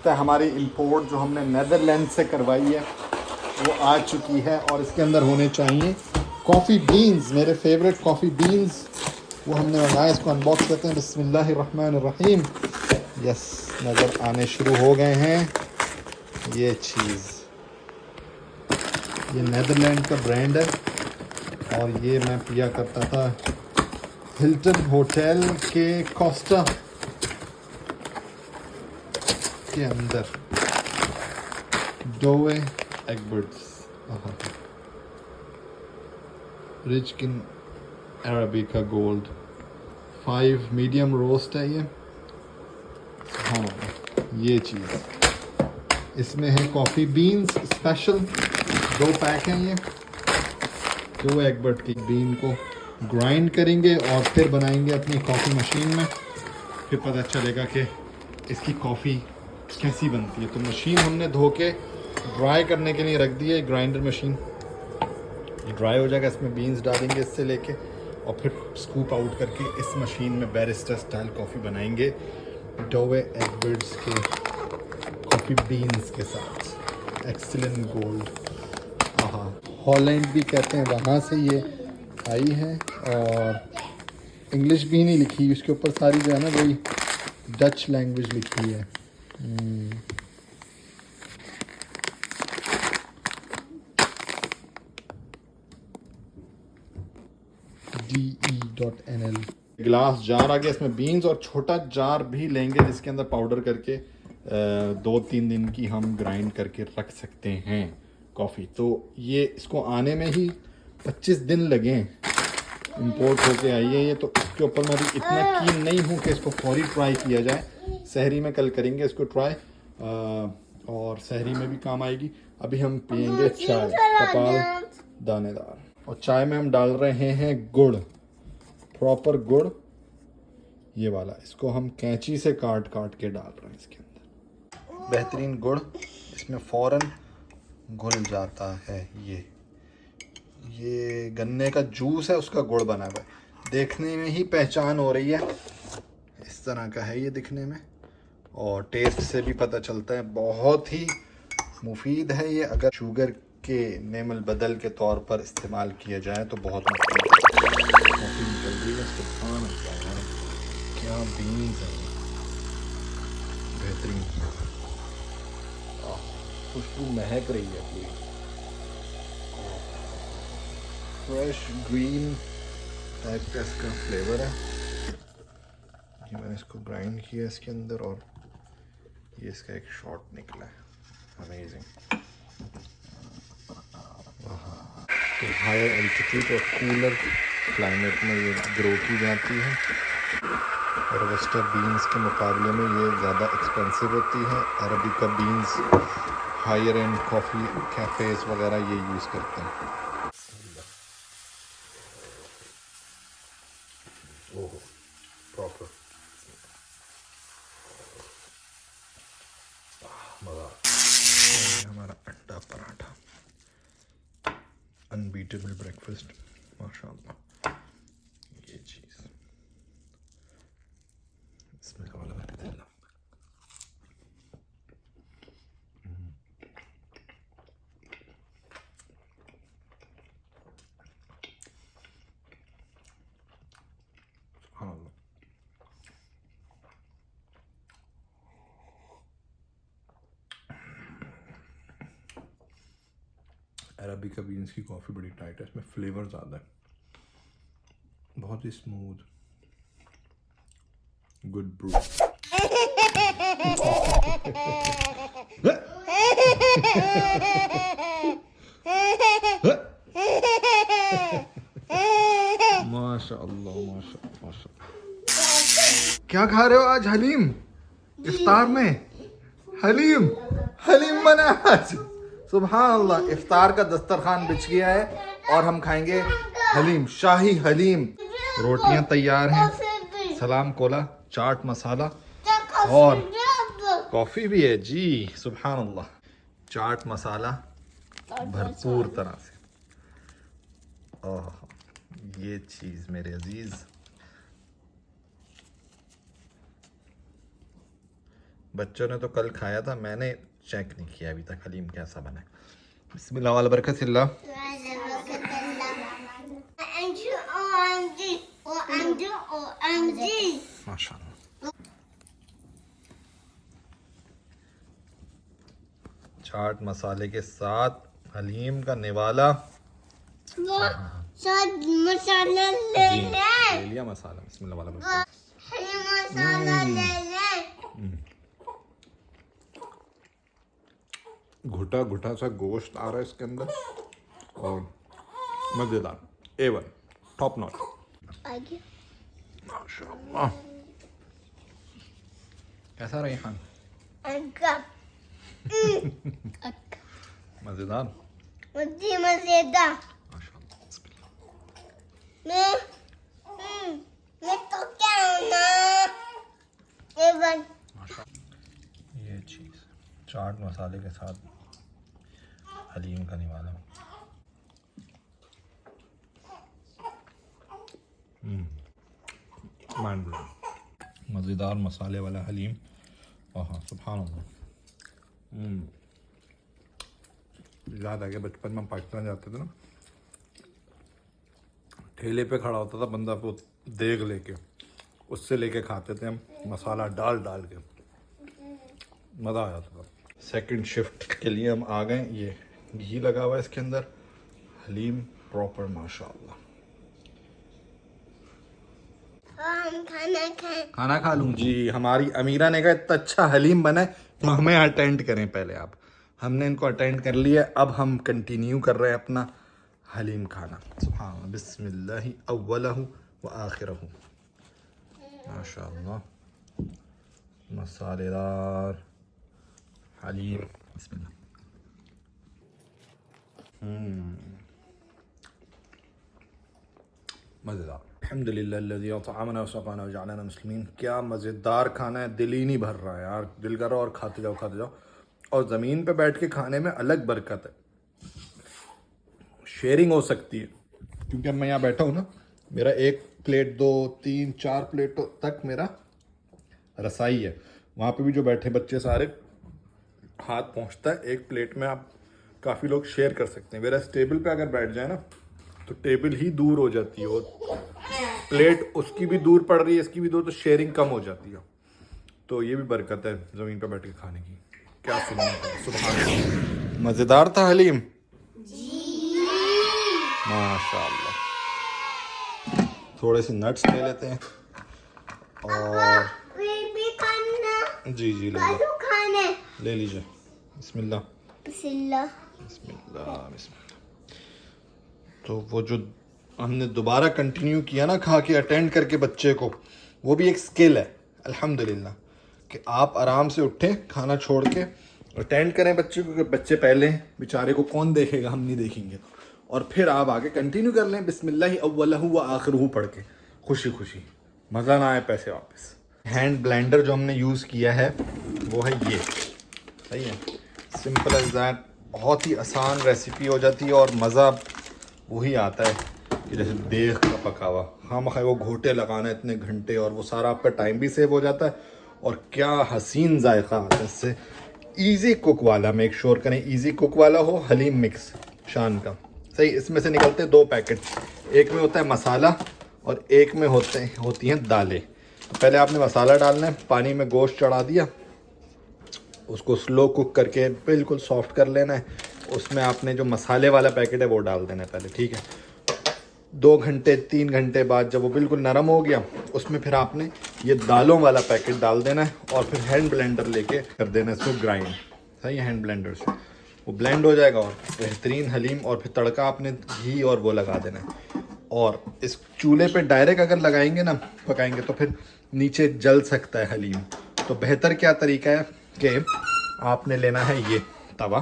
तो हमारी इंपोर्ट जो हमने नेदरलैंड से करवाई है वो आ चुकी है और इसके अंदर होने चाहिए कॉफ़ी बीन्स, मेरे फेवरेट कॉफ़ी बीन्स, वो हमने मंगाया। इसको अनबॉक्स करते हैं। बिस्मिल्लाहिर्रहमानिर्रहीम। यस, नज़र आने शुरू हो गए हैं। ये चीज़, ये नेदरलैंड का ब्रांड है और ये मैं पिया करता था हिल्टन होटल के कोस्टा के अंदर। Douwe Egberts rich in arabica gold 5 medium roast है ये। हाँ, ये चीज़ इसमें है कॉफ़ी बीन्स स्पेशल, 2 पैक हैं ये। जो एगबर्ट की बीन को ग्राइंड करेंगे और फिर बनाएंगे अपनी कॉफ़ी मशीन में, फिर पता चलेगा कि इसकी कॉफ़ी कैसी बनती है। तो मशीन हमने धो के ड्राई करने के लिए रख दी है, ग्राइंडर मशीन। ये ड्राई हो जाएगा, इसमें बीन्स डालेंगे इससे लेके और फिर स्कूप आउट करके इस मशीन में बैरिस्टा स्टाइल कॉफ़ी बनाएंगे डोवे एगबर्ट्स के कॉफ़ी बीन्स के साथ। एक्सीलेंट गोल्ड, हाँ, हॉलैंड भी कहते हैं, वहाँ से ये आई है। और इंग्लिश भी नहीं लिखी उसके ऊपर, सारी जो है ना वही डच लैंग्वेज लिखी है। DE.NL। गिलास जार आ गया, इसमें बीन्स और छोटा जार भी लेंगे जिसके अंदर पाउडर करके 2-3 दिन की हम ग्राइंड करके रख सकते हैं कॉफ़ी। तो ये इसको आने में ही 25 दिन लगे, इंपोर्ट होके आई है ये। तो इसके ऊपर मैं भी इतना कीन नहीं हूँ कि इसको फौरी ट्राई किया जाए। सहरी में कल करेंगे इसको ट्राई, और सहरी में भी काम आएगी। अभी हम पियेंगे चाय कपाल दानेदार, और चाय में हम डाल रहे हैं गुड़, प्रॉपर गुड़ ये वाला। इसको हम कैंची से काट काट के डाल रहे हैं इसके अंदर। बेहतरीन गुड़, इसमें फ़ौरन घुल जाता है। ये गन्ने का जूस है, उसका गुड़ बना हुआ है। देखने में ही पहचान हो रही है, इस तरह का है ये दिखने में, और टेस्ट से भी पता चलता है। बहुत ही मुफीद है ये, अगर शुगर के नेमल बदल के तौर पर इस्तेमाल किया जाए तो बहुत मुफीद निकल रही है। सुभान अल्लाह, क्या बीन्स है, बेहतरीन, खुशबू महक रही है पूरी। फ्रेश ग्रीन टाइप का इसका फ्लेवर है। ये मैंने इसको ग्राइंड किया इसके अंदर और ये इसका एक शॉट निकला है। अमेजिंग। तो हायर एल्टीट्यूड और कूलर क्लाइमेट में ये ग्रो की जाती है, और वेस्टर बीन्स के मुकाबले में ये ज़्यादा एक्सपेंसिव होती है। Arabica beans higher and coffee cafes वगैरह ये यूज़ करते हैं। ओह, प्रॉपर मज़ा। हमारा अंडा पराठा, अनबीटेबल ब्रेकफास्ट, माशाल्लाह। ये चीज़ इसमें वाला देना। अरबिका बीन्स की कॉफ़ी बड़ी टाइट है, इसमें फ्लेवर ज़्यादा है, बहुत ही स्मूथ, गुड ब्रू। माशाअल्लाह माशाअल्लाह माशाअल्लाह। क्या खा रहे हो आज हलीम? इफ्तार में हलीम, हलीम बना आज। सुभान अल्लाह, इफ्तार का दस्तरखान बिछ गया है और हम खाएंगे हलीम, शाही हलीम। रोटियां तैयार हैं, सलाम कोला, चाट मसाला और कॉफ़ी भी है जी। सुभान अल्लाह, चाट मसाला भरपूर तरह से। ओह, ये चीज़ मेरे अजीज़ बच्चों ने तो कल खाया था, मैंने चेक नहीं किया अभी तक हलीम कैसा बना है। बिस्मिल्लाह वाल बरकतिल्लाह। माशाअल्लाह। चाट मसाले के साथ हलीम का निवाला। मसाला ले ले लिया मसाला। बिस्मिल्लाह वाला मसाला ले घुटा घुटा सा गोश्त आ रहा है इसके अंदर और मज़ेदार, A1 टॉप नॉच। आगे माशाअल्लाह। कैसा रही खान? मज़ेदार। मजेदार। माशाअल्लाह। बिस्मिल्लाह। मैं तो क्या हूँ ना ये चीज़ चाट मसाले के साथ हलीम का निवाला। Mind blowing. मज़ेदार मसाले वाला हलीम। हाँ सुभान अल्लाह। याद आ गया बचपन में हम पाकिस्तान जाते थे ना, ठेले पे खड़ा होता था बंदा, वो देग लेके उससे लेके खाते थे हम, मसाला डाल डाल के, मज़ा आ जाता था। सेकंड शिफ्ट के लिए हम आ गए। ये घी लगा हुआ है इसके अंदर, हलीम प्रॉपर माशाअल्लाह। हम खाना खाएं। खाना खा लूँ जी। हमारी अमीरा ने कहा इतना अच्छा हलीम बना है तो हमें अटेंड करें पहले आप। हमने इनको अटेंड कर लिया, अब हम कंटिन्यू कर रहे हैं अपना हलीम खाना। सुभान बिस्मिल्लाहि अव्वलहु व आखिरहु। माशाअल्लाह मसालेदार हलीम। बिस्मिल्लाह। मज़ेदार। अल्हम्दुलिल्लाह अतअमना व सक़ाना व जअलना मुस्लिमीन। क्या मज़ेदार खाना है, दिल ही नहीं भर रहा है यार, दिल कर रहा और खाते जाओ खाते जाओ। और ज़मीन पे बैठ के खाने में अलग बरकत है, शेयरिंग हो सकती है। क्योंकि अब मैं यहाँ बैठा हूँ ना, मेरा 1 प्लेट 2 3 4 प्लेट तक मेरा रसाई है। वहाँ पे भी जो बैठे बच्चे सारे हाथ पहुँचता है, 1 प्लेट में आप काफ़ी लोग शेयर कर सकते हैं। मेरा टेबल पे अगर बैठ जाए ना तो टेबल ही दूर हो जाती है, और प्लेट उसकी भी दूर पड़ रही है, इसकी भी दूर, तो शेयरिंग कम हो जाती है। तो ये भी बरकत है ज़मीन पे बैठ के खाने की। क्या सुबह मज़ेदार था हलीम माशाअल्लाह। थोड़े से नट्स ले लेते हैं और जी जी ले लीजिए। बिस्मिल्लाह बिस्मिल्लाह। बिस्मिल्लाह बिस्मिल्लाह। तो वो जो हमने दोबारा कंटिन्यू किया ना खा के अटेंड करके बच्चे को, वो भी एक स्किल है अल्हम्दुलिल्लाह, कि आप आराम से उठें खाना छोड़ के अटेंड करें बच्चे को। कि बच्चे पहले बेचारे को कौन देखेगा, हम नहीं देखेंगे, और फिर आप आगे कंटिन्यू कर लें बिस्मिल्लाहि अव्वलहु व आखिरहु पढ़ के, खुशी खुशी, मज़ा ना आए पैसे वापस। हैंड ब्लेंडर जो हमने यूज़ किया है वो है ये, सही है, सिंपल एज दैट। बहुत ही आसान रेसिपी हो जाती है और मज़ा वही आता है कि जैसे देख का पका हुआ। हाँ मखा वो घोटे लगाना इतने घंटे, और वो सारा आपका टाइम भी सेव हो जाता है, और क्या हसीन जायका आता है इससे। ईज़ी कुक वाला मेक श्योर करें, ईज़ी कुक वाला हो हलीम मिक्स शान का, सही। इसमें से निकलते हैं 2 पैकेट, एक में होता है मसाला और एक में होती हैं दालें। तो पहले आपने मसाला डालना है, पानी में गोश्त चढ़ा दिया, उसको स्लो कुक करके बिल्कुल सॉफ्ट कर लेना है। उसमें आपने जो मसाले वाला पैकेट है वो डाल देना है पहले, ठीक है। 2 घंटे 3 घंटे बाद जब वो बिल्कुल नरम हो गया, उसमें फिर आपने ये दालों वाला पैकेट डाल देना है, और फिर हैंड ब्लेंडर लेके कर देना है इसको ग्राइंड, सही है। हैंड ब्लेंडर से वो ब्लेंड हो जाएगा और बेहतरीन हलीम। और फिर तड़का आपने घी और वो लगा देना है। और इस चूल्हे पे डायरेक्ट अगर लगाएंगे ना, पकाएंगे, तो फिर नीचे जल सकता है हलीम। तो बेहतर क्या तरीका है कि आपने लेना है ये तवा,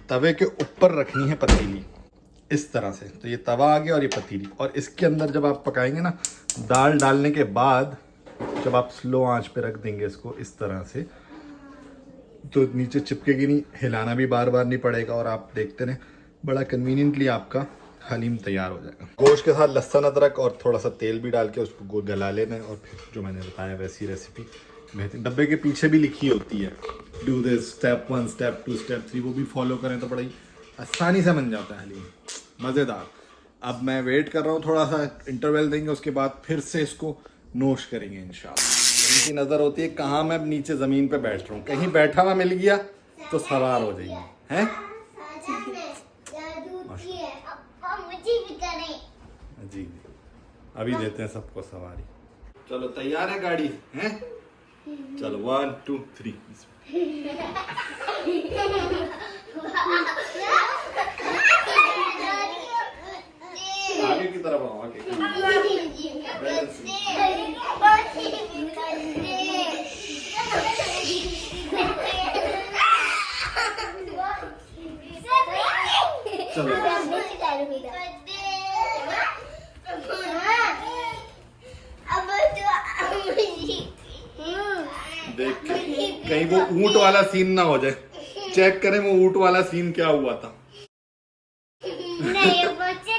तवे के ऊपर रखनी है पतीली इस तरह से। तो ये तवा आ गया और ये पतीली, और इसके अंदर जब आप पकाएंगे ना, दाल डालने के बाद जब आप स्लो आंच पे रख देंगे इसको इस तरह से, तो नीचे चिपकेगी नहीं, हिलाना भी बार बार नहीं पड़ेगा, और आप देखते रहें, बड़ा कन्वीनियंटली आपका हलीम तैयार हो जाएगा। गोश्त के साथ लहसुन अदरक और थोड़ा सा तेल भी डाल के उसको गला लेना है, और फिर जो मैंने बताया वैसी रेसिपी बेहतरीन। डब्बे के पीछे भी लिखी होती है do this step 1 step 2 step 3, वो भी फॉलो करें तो बड़ा ही आसानी से बन जाता है हलीम, मज़ेदार। अब मैं वेट कर रहा हूँ, थोड़ा सा इंटरवल देंगे, उसके बाद फिर से इसको नोश करेंगे इंशाल्लाह। इनकी नज़र होती है कहाँ मैं नीचे ज़मीन पे बैठ रहा हूँ, कहीं बैठा हुआ मिल गया तो सवार हो जाएंगे हैं। मुझे भी करें। जी अभी देते हैं सबको सवारी। चलो तैयार है गाड़ी हैं? चलो 1 2 3। आगे की तरफ आओ, आगे की चलो। देख के कहीं वो ऊंट वाला सीन ना हो जाए, चेक करें वो ऊंट वाला सीन क्या हुआ था। नहीं बच्चे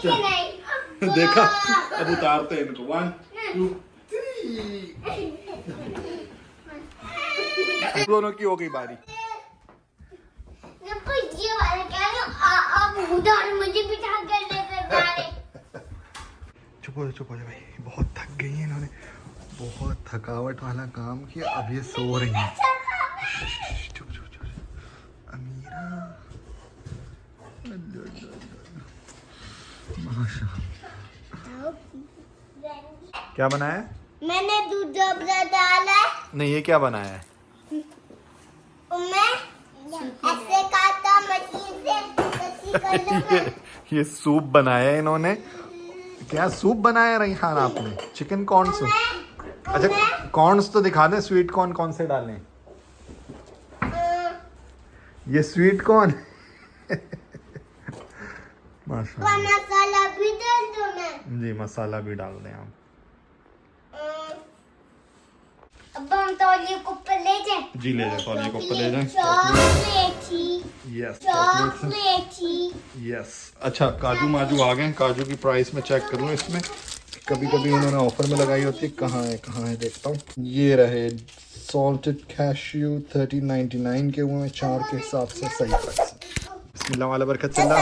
नहीं देखा, अब उतारते हैं इनको 1 2 3। दोनों की हो गई बारी। ये वाला क्या है, अब उधर मुझे बिठा कर लेकर जा रहे। चुप हो जाओ भाई, बहुत थक गई हैं इन्होंने, बहुत थकावट वाला काम किया, अब ये सो रही हैं। चुप अमीरा, माशाल्लाह। क्या बनाया है? मैंने दूध डबरा डाला है, नहीं ये क्या बनाया है? मैं ऐसे काटा मशीन से कसी कर लूंगा। ये सूप बनाया है इन्होंने। क्या सूप बनाया है रेहान आपने? Chicken corn soup. अच्छा कॉर्न्स तो दिखा दें, स्वीट कॉर्न कौन से डालें? ये स्वीट कॉर्न माशाल्लाह। मसाला भी डाल दूं मैं? जी मसाला भी डाल दें आप। अब हम तौलिए को ऊपर ले जाएं। जी ले जाए, तौलिए को ऊपर ले जाएं। चॉकलेटी यस चॉकलेटी। यस। अच्छा काजू माजू आ गए, काजू की प्राइस में चेक कर लूँ इसमें, कभी कभी इन्होंने ऑफर में लगाई होती है। कहाँ है देखता हूँ। ये रहे सॉल्टेड कैश्यू 13.99 के हुए हैं, 4 के हिसाब से सही प्राइस है। बिस्मिल्लाह वाला बरकतिल्लाह,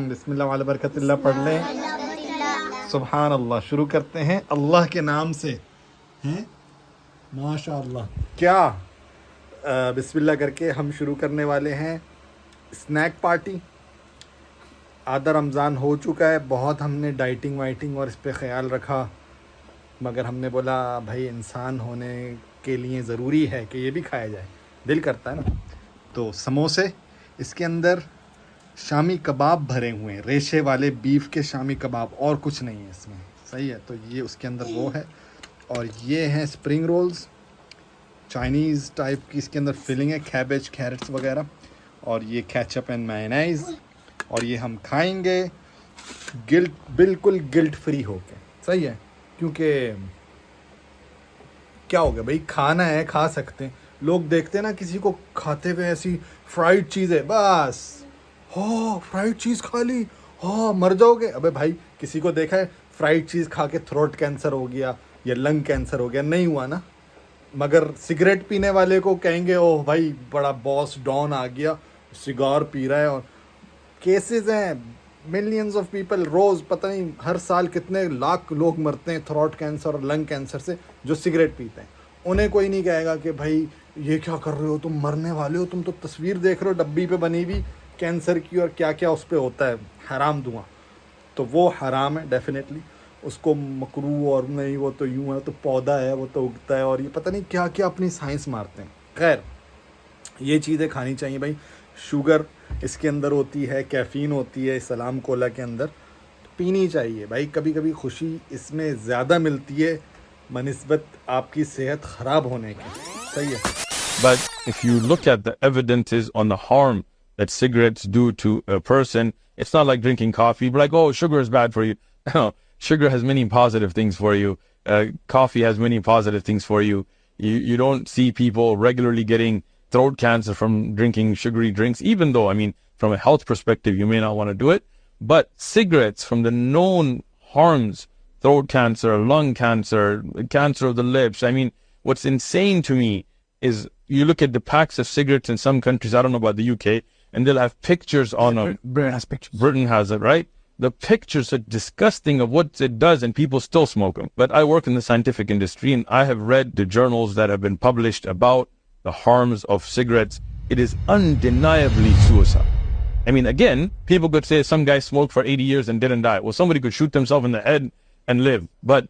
बिस्मिल्लाह वाला बरकतिल्लाह पढ़ लें। सुभान अल्लाह। शुरू करते हैं अल्लाह के नाम से हैं, माशाअल्लाह। क्या बिस्मिल्लाह करके हम शुरू करने वाले हैं स्नैक पार्टी। आधा रमज़ान हो चुका है, बहुत हमने डाइटिंग वाइटिंग और इस पे ख्याल रखा, मगर हमने बोला भाई इंसान होने के लिए ज़रूरी है कि ये भी खाया जाए, दिल करता है ना। तो समोसे, इसके अंदर शामी कबाब भरे हुए हैं, रेशे वाले बीफ के शामी कबाब, और कुछ नहीं है इसमें, सही है। तो ये उसके अंदर वो है, और ये हैं स्प्रिंग रोल्स, चाइनीज़ टाइप की इसके अंदर फिलिंग है, कैबेज कैरेट्स वगैरह, और ये केचप एंड मायोनीज, और ये हम खाएंगे बिल्कुल गिल्ट फ्री होके, सही है। क्योंकि क्या हो गया भाई, खाना है खा सकते हैं। लोग देखते हैं ना किसी को खाते हुए ऐसी फ्राइड चीज़ें, बस हाँ फ्राइड चीज़ खा ली, हाँ मर जाओगे। अबे भाई किसी को देखा है फ्राइड चीज़ खा के थ्रोट कैंसर हो गया या लंग कैंसर हो गया? नहीं हुआ ना। मगर सिगरेट पीने वाले को कहेंगे ओह भाई बड़ा बॉस डॉन आ गया, सिगार पी रहा है, और केसेस हैं मिलियंस ऑफ पीपल रोज़, पता नहीं हर साल कितने लाख लोग मरते हैं थ्रोट कैंसर और लंग कैंसर से जो सिगरेट पीते हैं। उन्हें कोई नहीं कहेगा कि भाई ये क्या कर रहे हो, तुम मरने वाले हो, तुम तो तस्वीर देख रहे हो डब्बी पे बनी हुई कैंसर की और क्या क्या उस पर होता है, हराम धुआं। तो वो हराम है डेफिनेटली, उसको मकरू और नहीं वो तो यूँ है, तो पौधा है वो तो उगता है, और ये पता नहीं क्या क्या अपनी साइंस मारते हैं। खैर ये चीज़ें खानी चाहिए भाई। शुगर इसके अंदर होती है, कैफ़ीन होती है सलाम कोला के अंदर, तो पीनी चाहिए भाई। कभी कभी खुशी इसमें ज़्यादा मिलती है बनिस्बत आपकी सेहत ख़राब होने की, सही है। But if you look at the evidences on the harm that cigarettes do to a person, it's not like drinking coffee. But like, oh, sugar is bad for you. No, sugar has many positive things for you. Coffee has many positive things for you. You don't see people regularly getting throat cancer from drinking sugary drinks, even though, I mean, from a health perspective, you may not want to do it. But cigarettes, from the known harms throat cancer, lung cancer, cancer of the lips. I mean, what's insane to me is you look at the packs of cigarettes in some countries, I don't know about the UK, and they'll have pictures on them. Britain has pictures. Britain has it, right? The pictures are disgusting of what it does, and people still smoke them. But I work in the scientific industry, and I have read the journals that have been published about the harms of cigarettes. It is undeniably suicide. I mean, again, people could say some guy smoked for 80 years and didn't die. Well, somebody could shoot themselves in the head and live. But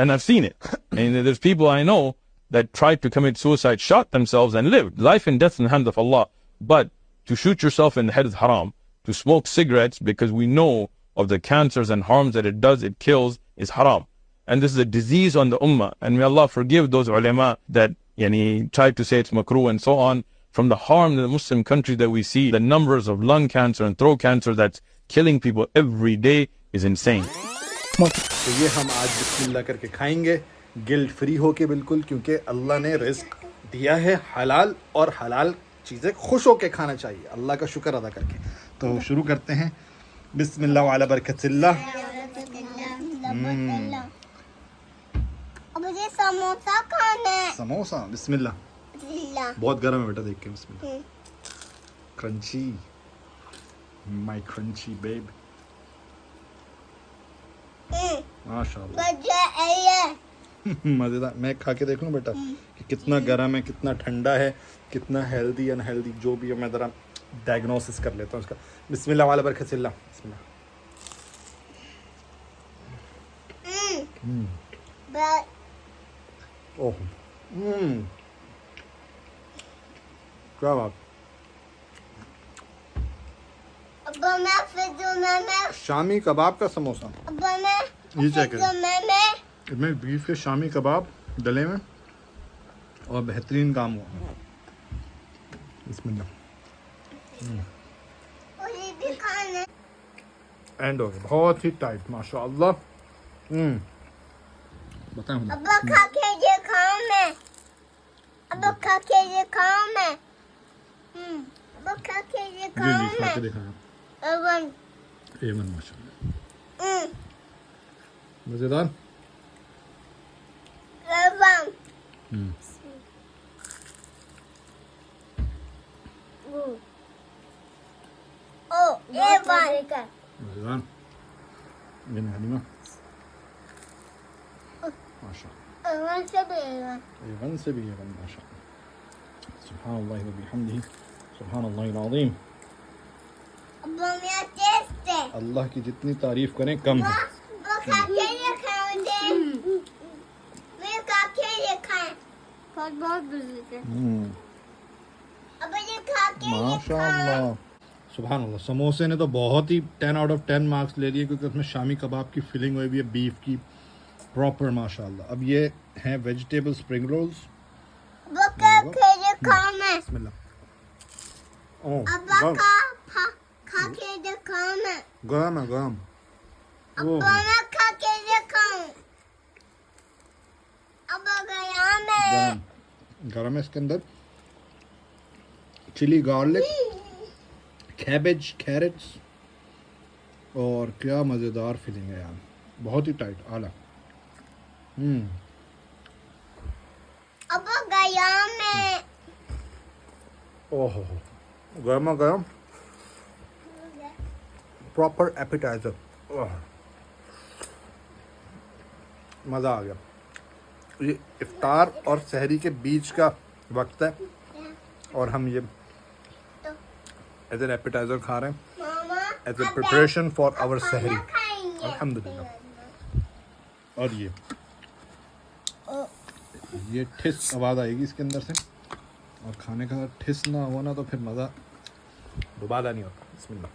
and I've seen it. And there's people I know that tried to commit suicide, shot themselves and lived. Life and death in the hands of Allah. But to shoot yourself in the head is haram. To smoke cigarettes, because we know of the cancers and harms that it does, it kills, is haram. And this is a disease on the ummah. And may Allah forgive those ulama that tried to say it's makruh and so on. From the harm in the Muslim country that we see, the numbers of lung cancer and throat cancer that's killing people every day is insane. तो ये हम आज बिस्मिल्लाह करके खाएंगे guilt free होके बिल्कुल, क्योंकि अल्लाह ने रिस्क दिया है हलाल, और हलाल चीज़ें खुश होके खाना चाहिए अल्लाह का शुक्र अदा करके। तो शुरू करते हैं, बिस्मिल्लाह वाला बरकतिल्लाह। अब मुझे समोसा खाना है। समोसा, बिस्मिल्लाह। बहुत गर्म है बेटा, देख के बिस्मिल्लाह। क्रंची, माय क्रंची बेब, माशाल्लाह मजेदार। मैं खा के देख लूं बेटा कि कितना गर्म है, कितना ठंडा है, कितना हेल्दी अनहेल्दी जो भी है, मैं ज़रा डायग्नोसिस कर लेता हूँ उसका। बिस्मिल्लाह वाला बरकतिल्लाह। बिस्मिल्लाह। ओह क्या बात। शामी कबाब का समोसा, ये चेक करें, इसमें बीफ के शामी कबाब डले में और बेहतरीन काम हुआ। बिस्मिल्लाह। एंड हो गया, बहुत ही टाइट माशाअल्लाह। बताएं अब खा के दिखाऊं मैं, अब खा के दिखाऊं मैं, अब खा के जी दिखाऊं जी खा के मैं। दिखाना। अवन एवन माशाअल्लाह, मजेदार। अवन ओ एवन मजेदार। ये हलीमा माशाअल्लाह, एवन से भी एवन। एवन से भी एवन माशाअल्लाह। सुभानअल्लाह व बिहम्दिही, सुभानअल्लाहिल अज़ीम। अब मैं टेस्ट है। अल्लाह की जितनी तारीफ करें कम है। वो खा के दिखाऊं दे, मैं खा के दिखाऊं। बहुत बुजुर्ग है। अब ये खा के माशाअल्लाह, सुभान अल्लाह। समोसे ने तो बहुत ही 10 आउट ऑफ 10 मार्क्स ले लिए, क्योंकि उसमें शामी कबाब की फिलिंग हुई भी है, बीफ की प्रॉपर माशाअल्लाह। अब ये हैं वेजिटेबल स्प्रिंग रोल्स। वो खा के दिखाऊं मैं। बिस्मिल्लाह। ओह अब खा के दिखाऊं मैं। गरम है, गरम। अब मैं खा के दिखाऊं। अब गया मैं। गरम गरम है। इसके अंदर चिली गार्लिक, कैबेज, कैरेट्स, और क्या मज़ेदार फिलिंग है यार, बहुत ही टाइट, आला। अब गया मैं। ओहो, गर्मा गर्म प्रॉपर एपिटाइजर, मज़ा आ गया। ये इफ्तार और सहरी के बीच का वक्त है, और हम ये एज एन एपिटाइजर खा रहे हैं, मामा as a preparation for our सहरी। खाएंगे। अल्हम्दुलिल्लाह। और ये ठिस आवाज़ आएगी इसके अंदर से, और खाने का ठिस ना होना तो फिर मज़ा दोबारा नहीं होता। बिस्मिल्लाह।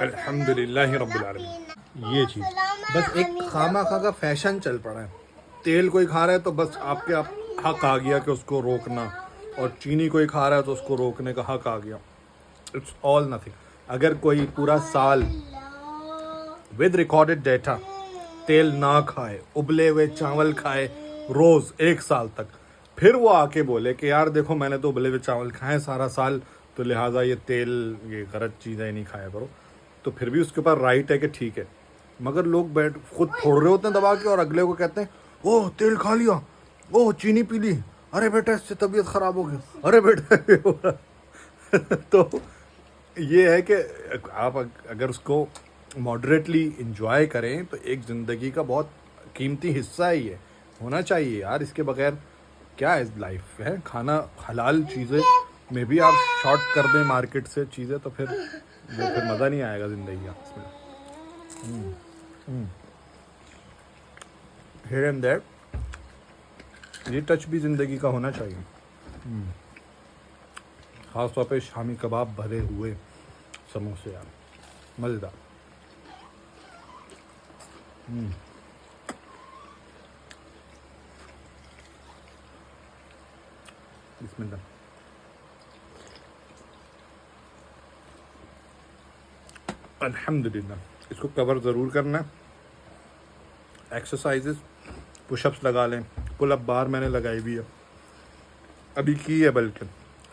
अल्हम्दुलिल्लाह रब्बिल आलमीन। ये चीज़ बस एक खामा खा का फैशन चल पड़ा है। तेल कोई खा रहा है तो बस आपके आप हक आ गया कि उसको रोकना, और चीनी कोई खा रहा है तो उसको रोकने का हक आ गया। It's all nothing. अगर कोई पूरा साल विद रिकॉर्डेड डेटा तेल ना खाए, उबले हुए चावल खाए रोज़ 1 साल तक, फिर वो आके बोले कि यार देखो मैंने तो उबले हुए चावल खाए सारा साल तो लिहाजा ये तेल, ये गलत चीज़ें नहीं खाया करो। तो फिर भी उसके ऊपर राइट है कि ठीक है, मगर लोग बैठ खुद फोड़ रहे होते हैं दबा के और अगले को कहते हैं ओह तेल खा लिया, ओह चीनी पी ली, अरे बेटा इससे तबीयत ख़राब हो गई, अरे बेटा ये हो रहा। तो ये है कि आप अगर उसको मॉडरेटली इंजॉय करें तो एक ज़िंदगी का बहुत कीमती हिस्सा है, ये होना चाहिए यार। इसके बगैर क्या है लाइफ है। खाना हलाल चीज़ें में भी आप शॉर्ट कर दें मार्केट से चीज़ें, तो फिर मज़ा नहीं आएगा ज़िंदगी का इसमें। हियर एंड देयर ये टच भी ज़िंदगी का होना चाहिए। ख़ास तौर पे शामी कबाब भरे हुए समोसे यार, मज़ेदार। बिस्मिल्लाह। अल्हम्दुलिल्लाह। इसको कवर ज़रूर करना है। एक्सरसाइजेस, पुशअप्स लगा लें, पुल अप बार मैंने लगाई भी है, अभी की है, बल्कि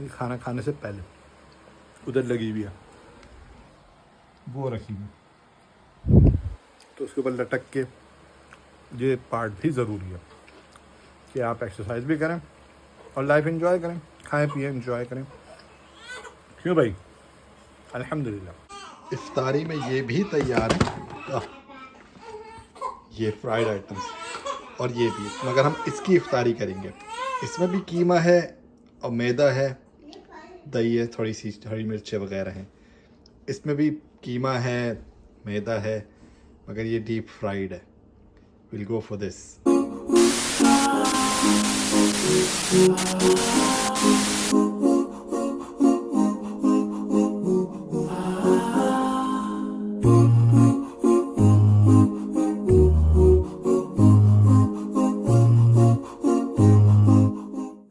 खाना खाने से पहले उधर लगी हुई है, वो रखी हुई, तो उसके ऊपर लटक के ये पार्ट भी ज़रूरी है कि आप एक्सरसाइज भी करें और लाइफ एंजॉय करें, खाएं पिएं एंजॉय करें। क्यों भाई? अल्हम्दुलिल्लाह। इफ्तारी में ये भी तैयार है, ये फ्राइड आइटम्स, और ये भी, मगर हम इसकी इफ्तारी करेंगे। इसमें भी कीमा है और मैदा है, दही है, थोड़ी सी हरी मिर्चें वगैरह हैं। इसमें भी कीमा है, मैदा है, मगर ये डीप फ्राइड है। Will go for this.